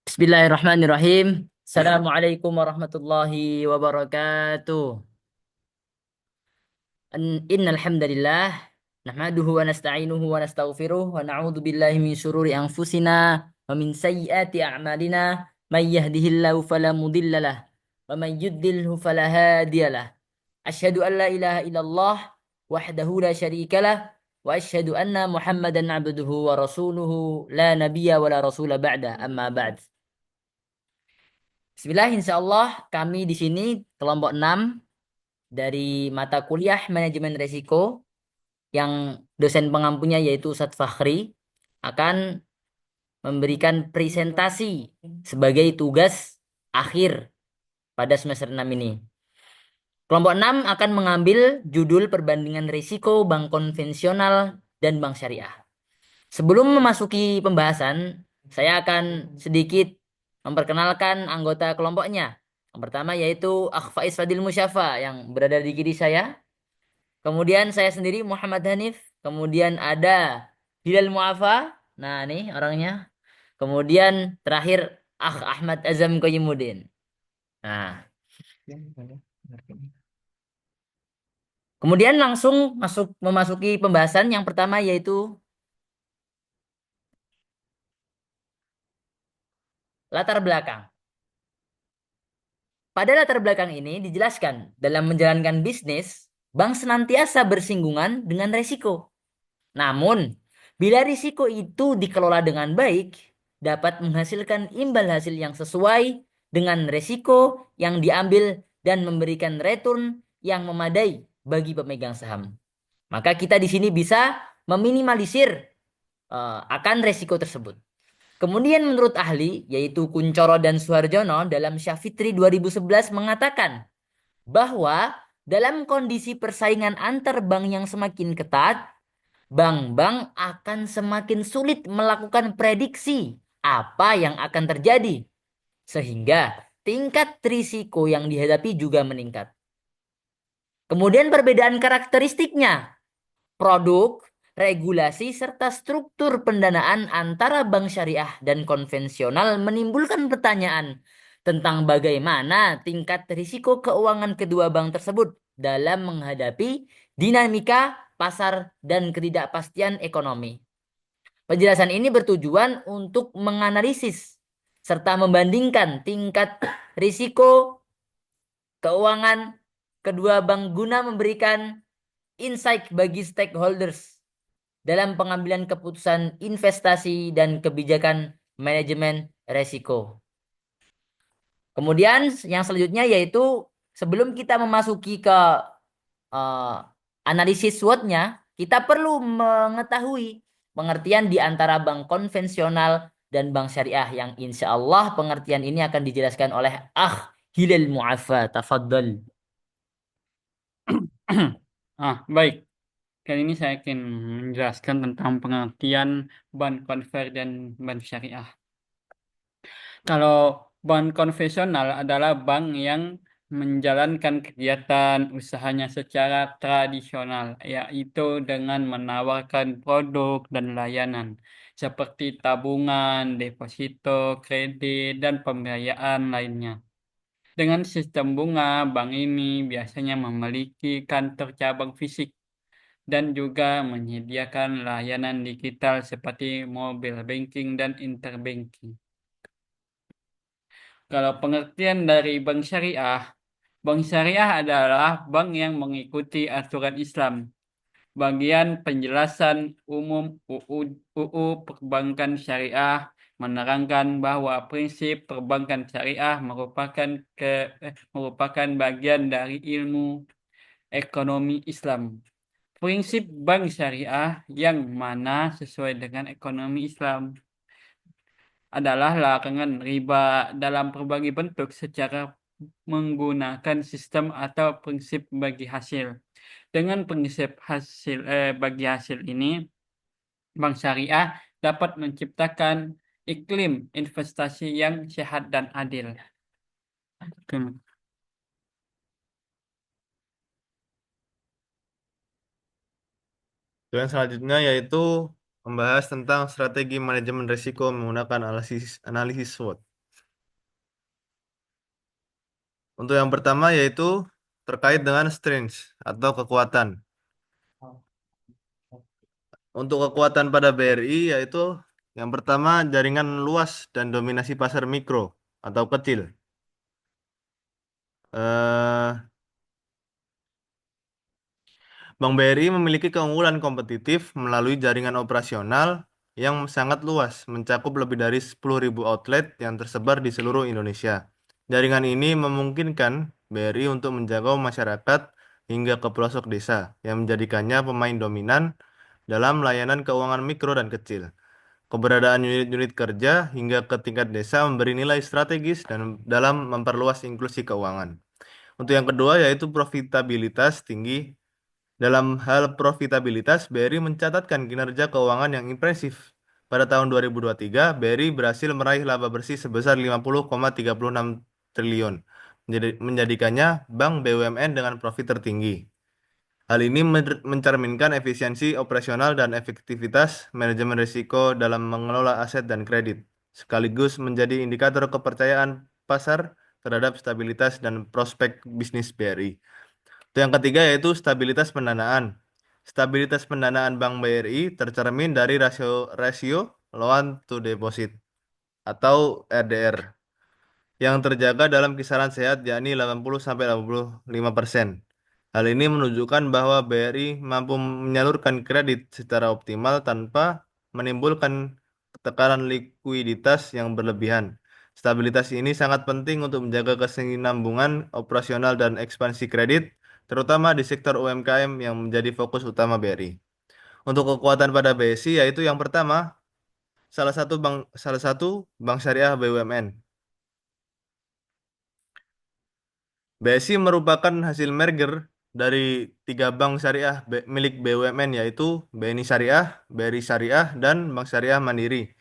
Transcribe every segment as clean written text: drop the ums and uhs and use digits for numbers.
Bismillahirrahmanirrahim. Assalamualaikum warahmatullahi wabarakatuh. Innal hamdalillah nahmaduhu wa nasta'inuhu wa nastaghfiruh wa na'udzu billahi min syururi anfusina wa min sayyiati a'malina may yahdihillahu fala mudhillalah wa may yudlilhu fala hadiyalah. Asyhadu an la ilaha illallah wahdahu la syarikalah wa asyhadu anna Muhammadan abduhu wa rasuluhu la nabiyya wa la rasula ba'da amma ba'd. Bismillah, insya Allah kami di sini kelompok 6 dari mata kuliah manajemen resiko yang dosen pengampunya yaitu Ustadz Fakhri akan memberikan presentasi sebagai tugas akhir pada semester 6 ini. Kelompok 6 akan mengambil judul perbandingan risiko bank konvensional dan bank syariah. Sebelum memasuki pembahasan, saya akan sedikit memperkenalkan anggota kelompoknya. Yang pertama yaitu Akh Faiz Fadil Musyafa yang berada di kiri saya. Kemudian saya sendiri Muhammad Hanif. Kemudian ada Hilal Muafa. Nah, ini orangnya. Kemudian terakhir Akh Ahmad Azam Qayyumuddin. Nah, kemudian langsung memasuki pembahasan yang pertama yaitu latar belakang. Pada latar belakang ini dijelaskan, dalam menjalankan bisnis, bank senantiasa bersinggungan dengan risiko. Namun, bila risiko itu dikelola dengan baik, dapat menghasilkan imbal hasil yang sesuai dengan risiko yang diambil dan memberikan return yang memadai bagi pemegang saham. Maka kita di sini bisa meminimalisir akan risiko tersebut. Kemudian menurut ahli, yaitu Kuncoro dan Suharjono dalam Syafitri 2011 mengatakan bahwa dalam kondisi persaingan antar bank yang semakin ketat, bank-bank akan semakin sulit melakukan prediksi apa yang akan terjadi. Sehingga tingkat risiko yang dihadapi juga meningkat. Kemudian perbedaan karakteristiknya, produk, regulasi, serta struktur pendanaan antara bank syariah dan konvensional menimbulkan pertanyaan tentang bagaimana tingkat risiko keuangan kedua bank tersebut dalam menghadapi dinamika pasar dan ketidakpastian ekonomi. Penjelasan ini bertujuan untuk menganalisis serta membandingkan tingkat risiko keuangan kedua bank guna memberikan insight bagi stakeholders dalam pengambilan keputusan investasi dan kebijakan manajemen resiko. Kemudian yang selanjutnya yaitu sebelum kita memasuki ke uh, analisis SWOT-nya, kita perlu mengetahui pengertian di antara bank konvensional dan bank syariah yang insya Allah pengertian ini akan dijelaskan oleh Hilal Mu'affa. Tafadhal. Baik. Kali ini saya akan menjelaskan tentang pengertian bank konver dan bank syariah. Kalau bank konvensional adalah bank yang menjalankan kegiatan usahanya secara tradisional, yaitu dengan menawarkan produk dan layanan seperti tabungan, deposito, kredit, dan pembiayaan lainnya. Dengan sistem bunga, bank ini biasanya memiliki kantor cabang fisik dan juga menyediakan layanan digital seperti mobile banking dan interbanking. Kalau pengertian dari bank syariah adalah bank yang mengikuti aturan Islam. Bagian penjelasan umum UU Perbankan Syariah menerangkan bahwa prinsip perbankan syariah merupakan bagian dari ilmu ekonomi Islam. Prinsip bank syariah yang mana sesuai dengan ekonomi Islam adalah larangan riba dalam berbagai bentuk secara menggunakan sistem atau prinsip bagi hasil. Dengan prinsip bagi hasil ini, bank syariah dapat menciptakan iklim investasi yang sehat dan adil. Dan selanjutnya yaitu membahas tentang strategi manajemen risiko menggunakan analisis analisis SWOT. Untuk yang pertama yaitu terkait dengan strengths atau kekuatan. Untuk kekuatan pada BRI yaitu yang pertama jaringan luas dan dominasi pasar mikro atau kecil. Eh, Bank BRI memiliki keunggulan kompetitif melalui jaringan operasional yang sangat luas, mencakup lebih dari 10.000 outlet yang tersebar di seluruh Indonesia. Jaringan ini memungkinkan BRI untuk menjangkau masyarakat hingga ke pelosok desa, yang menjadikannya pemain dominan dalam layanan keuangan mikro dan kecil. Keberadaan unit-unit kerja hingga ke tingkat desa memberi nilai strategis dan dalam memperluas inklusi keuangan. Untuk yang kedua yaitu profitabilitas tinggi. Dalam hal profitabilitas, BRI mencatatkan kinerja keuangan yang impresif. Pada tahun 2023, BRI berhasil meraih laba bersih sebesar 50,36 triliun, menjadikannya bank BUMN dengan profit tertinggi. Hal ini mencerminkan efisiensi operasional dan efektivitas manajemen risiko dalam mengelola aset dan kredit, sekaligus menjadi indikator kepercayaan pasar terhadap stabilitas dan prospek bisnis BRI. Yang ketiga yaitu stabilitas pendanaan. Stabilitas pendanaan Bank BRI tercermin dari rasio loan to deposit atau RDR yang terjaga dalam kisaran sehat yakni 80-85%. Hal ini menunjukkan bahwa BRI mampu menyalurkan kredit secara optimal tanpa menimbulkan tekanan likuiditas yang berlebihan. Stabilitas ini sangat penting untuk menjaga kesinambungan operasional dan ekspansi kredit, terutama di sektor UMKM yang menjadi fokus utama BRI. Untuk kekuatan pada BSI yaitu yang pertama, salah satu bank syariah BUMN. BSI merupakan hasil merger dari tiga bank syariah milik BUMN yaitu BNI Syariah, BRI Syariah, dan Bank Syariah Mandiri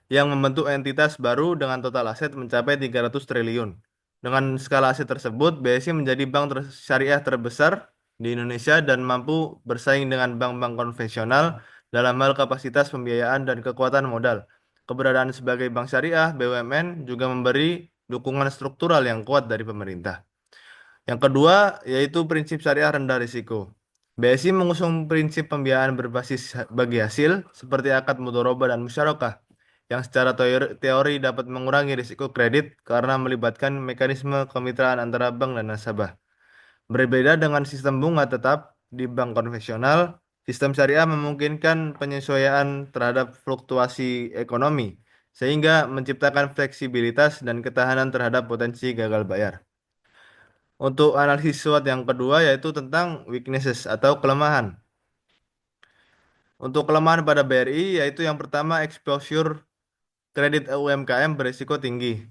yang membentuk entitas baru dengan total aset mencapai 300 triliun. Dengan skala aset tersebut, BSI menjadi bank syariah terbesar di Indonesia dan mampu bersaing dengan bank-bank konvensional dalam hal kapasitas pembiayaan dan kekuatan modal. Keberadaan sebagai bank syariah, BUMN juga memberi dukungan struktural yang kuat dari pemerintah. Yang kedua, yaitu prinsip syariah rendah risiko. BSI mengusung prinsip pembiayaan berbasis bagi hasil seperti akad mudharabah dan musyarakah yang secara teori dapat mengurangi risiko kredit karena melibatkan mekanisme kemitraan antara bank dan nasabah. Berbeda dengan sistem bunga tetap di bank konvensional, sistem syariah memungkinkan penyesuaian terhadap fluktuasi ekonomi sehingga menciptakan fleksibilitas dan ketahanan terhadap potensi gagal bayar. Untuk analisis SWOT yang kedua yaitu tentang weaknesses atau kelemahan. Untuk kelemahan pada BRI yaitu yang pertama exposure kredit UMKM berisiko tinggi.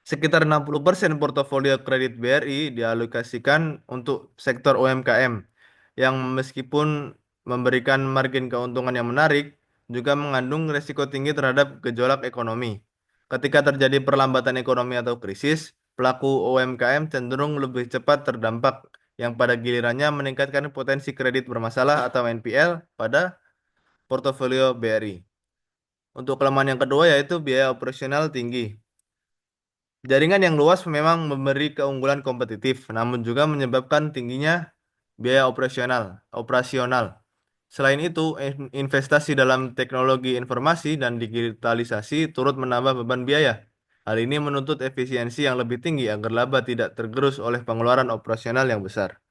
Sekitar 60% portofolio kredit BRI dialokasikan untuk sektor UMKM yang meskipun memberikan margin keuntungan yang menarik, juga mengandung risiko tinggi terhadap gejolak ekonomi. Ketika terjadi perlambatan ekonomi atau krisis, pelaku UMKM cenderung lebih cepat terdampak yang pada gilirannya meningkatkan potensi kredit bermasalah atau NPL pada portofolio BRI. Untuk kelemahan yang kedua yaitu biaya operasional tinggi. Jaringan yang luas memang memberi keunggulan kompetitif, namun juga menyebabkan tingginya biaya operasional. Selain itu, investasi dalam teknologi informasi dan digitalisasi turut menambah beban biaya. Hal ini menuntut efisiensi yang lebih tinggi agar laba tidak tergerus oleh pengeluaran operasional yang besar.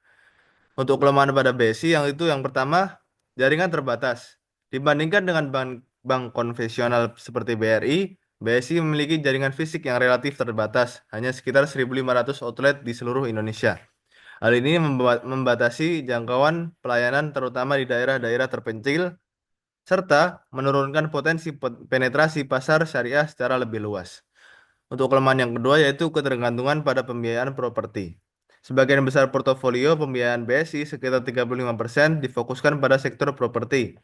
Untuk kelemahan pada BSI yang itu yang pertama, jaringan terbatas. Dibandingkan dengan bank konvensional seperti BRI, BSI memiliki jaringan fisik yang relatif terbatas, hanya sekitar 1.500 outlet di seluruh Indonesia. Hal ini membatasi jangkauan pelayanan terutama di daerah-daerah terpencil, serta menurunkan potensi penetrasi pasar syariah secara lebih luas. Untuk kelemahan yang kedua yaitu ketergantungan pada pembiayaan properti. Sebagian besar portofolio pembiayaan BSI sekitar 35% difokuskan pada sektor properti.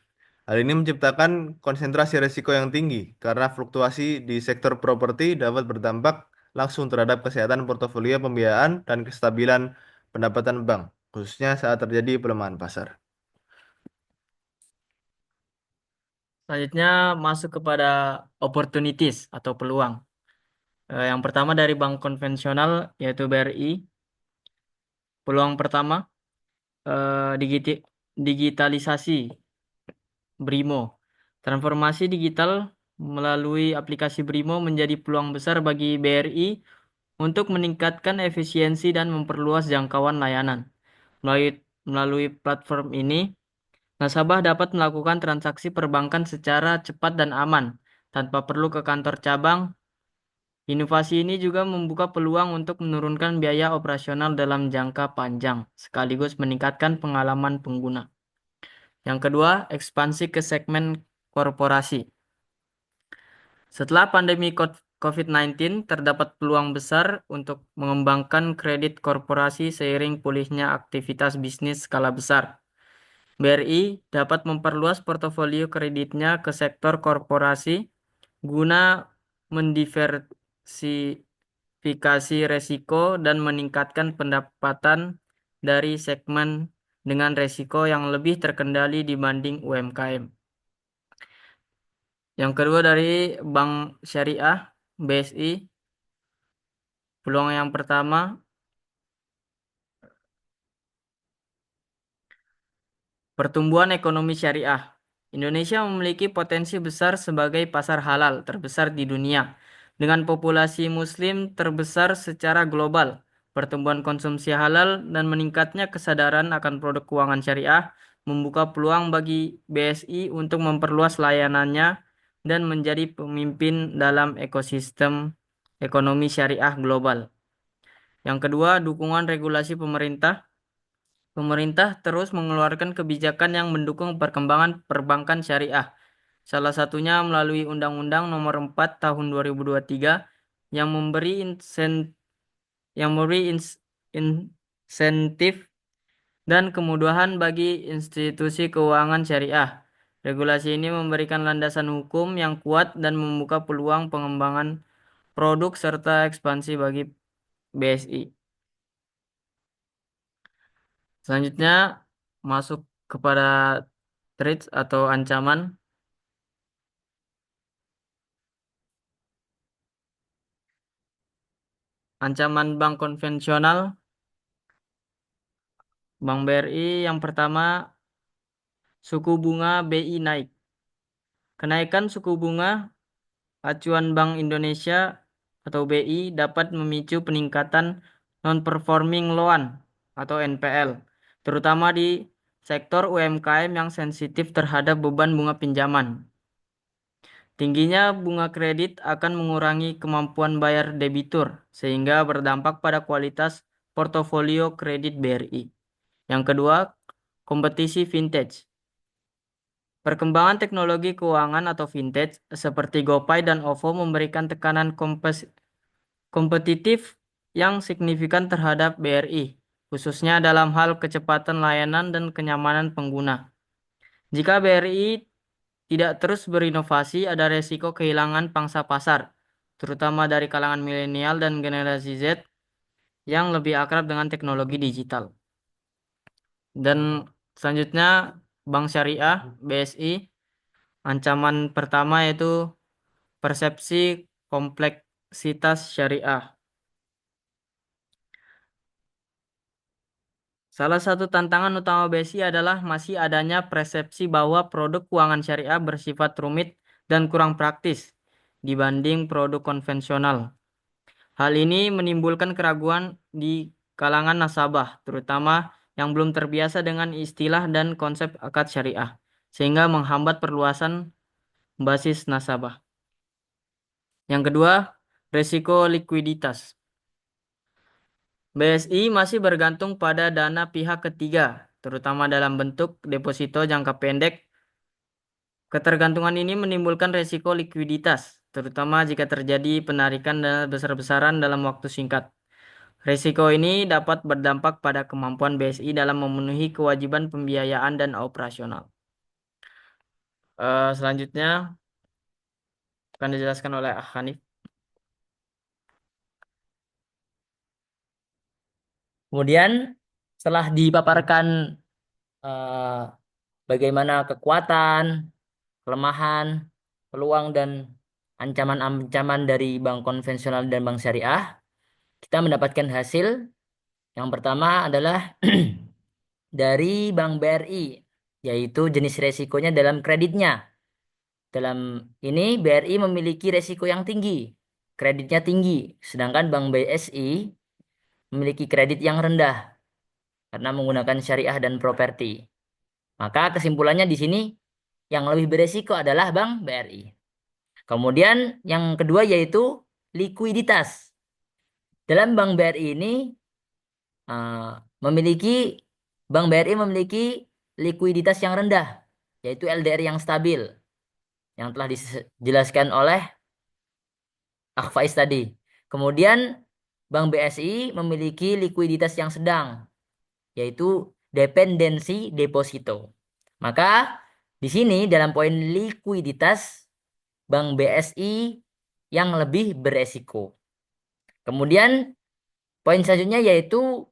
Hal ini menciptakan konsentrasi risiko yang tinggi karena fluktuasi di sektor properti dapat berdampak langsung terhadap kesehatan portofolio pembiayaan dan kestabilan pendapatan bank, khususnya saat terjadi pelemahan pasar. Selanjutnya masuk kepada opportunities atau peluang. Yang pertama dari bank konvensional yaitu BRI. Peluang pertama digitalisasi BRIMO. Transformasi digital melalui aplikasi BRIMO menjadi peluang besar bagi BRI untuk meningkatkan efisiensi dan memperluas jangkauan layanan. Melalui platform ini, nasabah dapat melakukan transaksi perbankan secara cepat dan aman tanpa perlu ke kantor cabang. Inovasi ini juga membuka peluang untuk menurunkan biaya operasional dalam jangka panjang, sekaligus meningkatkan pengalaman pengguna. Yang kedua, ekspansi ke segmen korporasi. Setelah pandemi COVID-19, terdapat peluang besar untuk mengembangkan kredit korporasi seiring pulihnya aktivitas bisnis skala besar. BRI dapat memperluas portofolio kreditnya ke sektor korporasi guna mendiversifikasi resiko dan meningkatkan pendapatan dari segmen dengan resiko yang lebih terkendali dibanding UMKM. Yang kedua dari Bank Syariah, BSI, peluang yang pertama, pertumbuhan ekonomi syariah. Indonesia memiliki potensi besar sebagai pasar halal terbesar di dunia. Dengan populasi muslim terbesar secara global, pertumbuhan konsumsi halal dan meningkatnya kesadaran akan produk keuangan syariah membuka peluang bagi BSI untuk memperluas layanannya dan menjadi pemimpin dalam ekosistem ekonomi syariah global. Yang kedua, dukungan regulasi pemerintah. Pemerintah terus mengeluarkan kebijakan yang mendukung perkembangan perbankan syariah. Salah satunya melalui Undang-Undang Nomor 4 Tahun 2023 yang memberi insentif dan kemudahan bagi institusi keuangan syariah. Regulasi ini memberikan landasan hukum yang kuat dan membuka peluang pengembangan produk serta ekspansi bagi BSI. Selanjutnya masuk kepada threats atau ancaman. Ancaman bank konvensional, Bank BRI yang pertama, suku bunga BI naik. Kenaikan suku bunga acuan Bank Indonesia atau BI dapat memicu peningkatan non-performing loan atau NPL, terutama di sektor UMKM yang sensitif terhadap beban bunga pinjaman. Tingginya bunga kredit akan mengurangi kemampuan bayar debitur, sehingga berdampak pada kualitas portofolio kredit BRI. Yang kedua, kompetisi vintage. Perkembangan teknologi keuangan atau vintage seperti GoPay dan OVO memberikan tekanan kompetitif yang signifikan terhadap BRI, khususnya dalam hal kecepatan layanan dan kenyamanan pengguna. Jika BRI tidak terus berinovasi, ada resiko kehilangan pangsa pasar, terutama dari kalangan milenial dan generasi Z yang lebih akrab dengan teknologi digital. Dan selanjutnya, Bank Syariah, BSI, ancaman pertama yaitu persepsi kompleksitas syariah. Salah satu tantangan utama BSI adalah masih adanya persepsi bahwa produk keuangan syariah bersifat rumit dan kurang praktis dibanding produk konvensional. Hal ini menimbulkan keraguan di kalangan nasabah, terutama yang belum terbiasa dengan istilah dan konsep akad syariah, sehingga menghambat perluasan basis nasabah. Yang kedua, resiko likuiditas. BSI masih bergantung pada dana pihak ketiga, terutama dalam bentuk deposito jangka pendek. Ketergantungan ini menimbulkan resiko likuiditas, terutama jika terjadi penarikan dana besar-besaran dalam waktu singkat. Risiko ini dapat berdampak pada kemampuan BSI dalam memenuhi kewajiban pembiayaan dan operasional. Selanjutnya akan dijelaskan oleh Hanif. Kemudian setelah dipaparkan eh, bagaimana kekuatan kelemahan, peluang dan ancaman-ancaman dari bank konvensional dan bank syariah, kita mendapatkan hasil yang pertama adalah dari Bank BRI, yaitu jenis resikonya dalam kreditnya. Dalam ini BRI memiliki resiko yang tinggi, kreditnya tinggi, sedangkan Bank BSI memiliki kredit yang rendah karena menggunakan syariah dan properti. Maka kesimpulannya di sini yang lebih beresiko adalah Bank BRI. Kemudian yang kedua yaitu likuiditas. Dalam Bank BRI ini eh, memiliki Bank BRI memiliki likuiditas yang rendah, yaitu LDR yang stabil, yang telah dijelaskan oleh Akfaiz tadi. Kemudian Bank BSI memiliki likuiditas yang sedang, yaitu dependensi deposito. Maka di sini dalam poin likuiditas Bank BSI yang lebih beresiko. Kemudian poin selanjutnya yaitu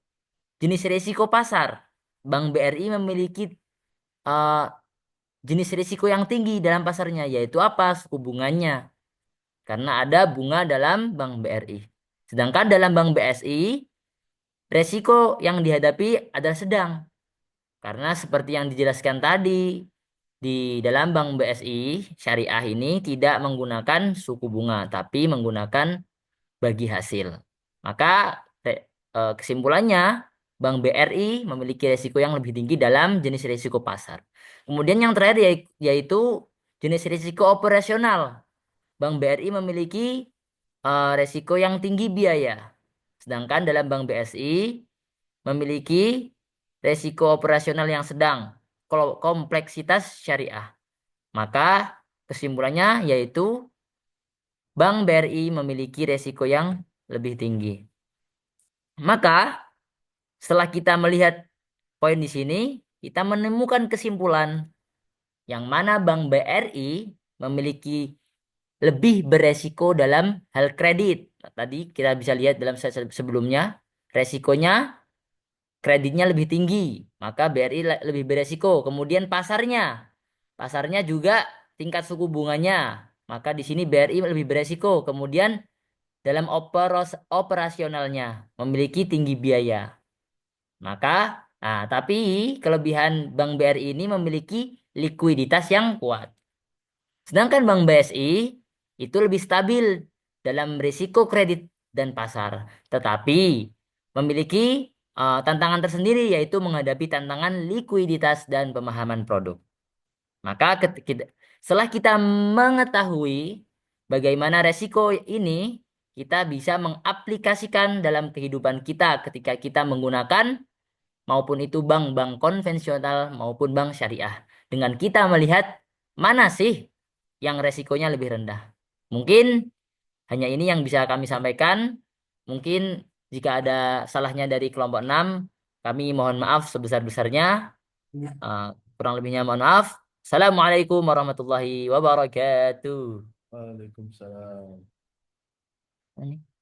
jenis risiko pasar. Bank BRI memiliki eh, jenis risiko yang tinggi dalam pasarnya, yaitu apa? Suku bunganya. Karena ada bunga dalam Bank BRI. Sedangkan dalam Bank BSI, resiko yang dihadapi adalah sedang. Karena seperti yang dijelaskan tadi, di dalam Bank BSI syariah ini tidak menggunakan suku bunga, tapi menggunakan bagi hasil. Maka kesimpulannya, Bank BRI memiliki resiko yang lebih tinggi dalam jenis risiko pasar. Kemudian yang terakhir yaitu jenis risiko operasional. Bank BRI memiliki resiko yang tinggi biaya. Sedangkan dalam Bank BSI memiliki resiko operasional yang sedang, kompleksitas syariah. Maka kesimpulannya yaitu Bank BRI memiliki resiko yang lebih tinggi. Maka setelah kita melihat poin di sini, kita menemukan kesimpulan yang mana Bank BRI memiliki lebih beresiko dalam hal kredit. Tadi kita bisa lihat dalam slide sebelumnya, resikonya kreditnya lebih tinggi, maka BRI lebih beresiko. Kemudian pasarnya juga tingkat suku bunganya, maka di sini BRI lebih beresiko. Kemudian dalam operasionalnya memiliki tinggi biaya. Maka, tapi kelebihan Bank BRI ini memiliki likuiditas yang kuat. Sedangkan Bank BSI itu lebih stabil dalam risiko kredit dan pasar, tetapi memiliki tantangan tersendiri yaitu menghadapi tantangan likuiditas dan pemahaman produk. Maka setelah kita mengetahui bagaimana resiko ini, kita bisa mengaplikasikan dalam kehidupan kita ketika kita menggunakan maupun itu bank-bank konvensional maupun bank syariah. Dengan kita melihat mana sih yang resikonya lebih rendah. Mungkin hanya ini yang bisa kami sampaikan. Mungkin jika ada salahnya dari kelompok 6, kami mohon maaf sebesar-besarnya. Eh, kurang lebihnya mohon maaf. Assalamualaikum warahmatullahi wabarakatuh. Waalaikumsalam. Ini.